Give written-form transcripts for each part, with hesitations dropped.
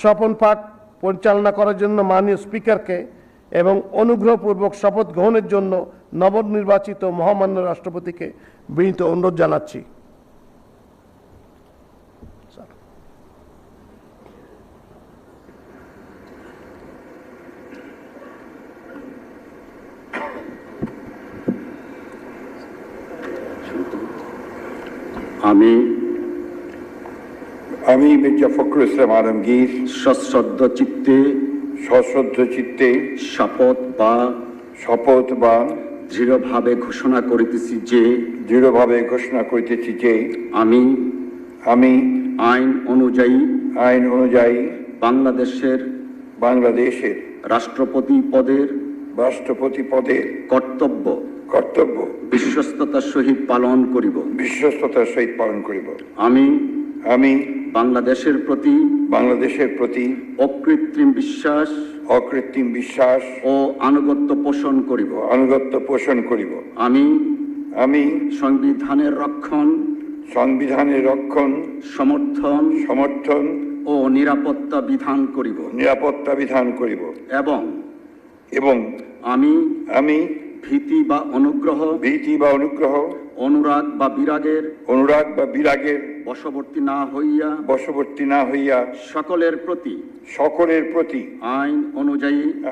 শপথ পাঠ পরিচালনা করার জন্য মাননীয় স্পিকারকে এবং অনুগ্রহপূর্বক শপথ গ্রহণের জন্য নবনির্বাচিত মহামান্য রাষ্ট্রপতিকে বিনীত অনুরোধ জানাচ্ছি। আমি মির্জা ফখরুল ইসলাম আলমগীর সশ্রদ্ধ চিত্তে শপথ বা দৃঢ়ভাবে ঘোষণা করিতেছি যে আমি আইন অনুযায়ী বাংলাদেশের রাষ্ট্রপতি পদের কর্তব্য বিশ্বস্ততার সহিত পালন করিব। আমি বাংলাদেশের প্রতি অকৃত্রিম বিশ্বাস ও আনুগত্য পোষণ করিব। আমি সংবিধানের রক্ষণ সমর্থন ও নিরাপত্তা বিধান করিব এবং আমি ভীতি বা অনুগ্রহ অনুরাগ বা বিরাগের বশবর্তী না হইয়া সকলের প্রতি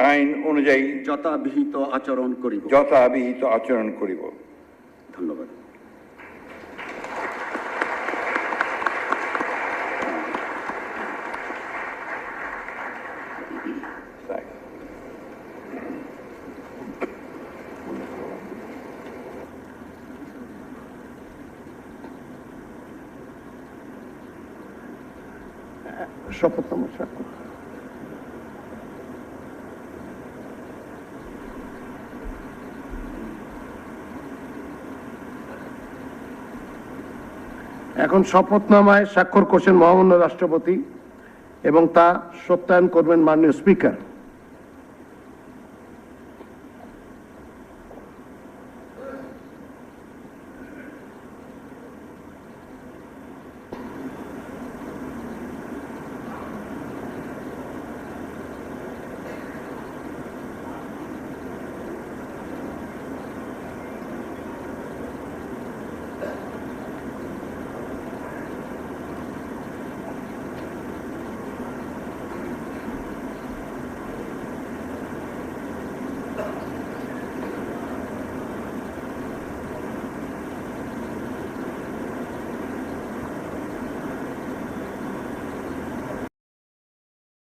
আইন অনুযায়ী যথাবিহিত আচরণ করিব। ধন্যবাদ। শপথনামা স্বাক্ষর। এখন শপথনামায় স্বাক্ষর করছেন মহামান্য রাষ্ট্রপতি এবং তা সত্যায়ন করবেন মাননীয় স্পিকার।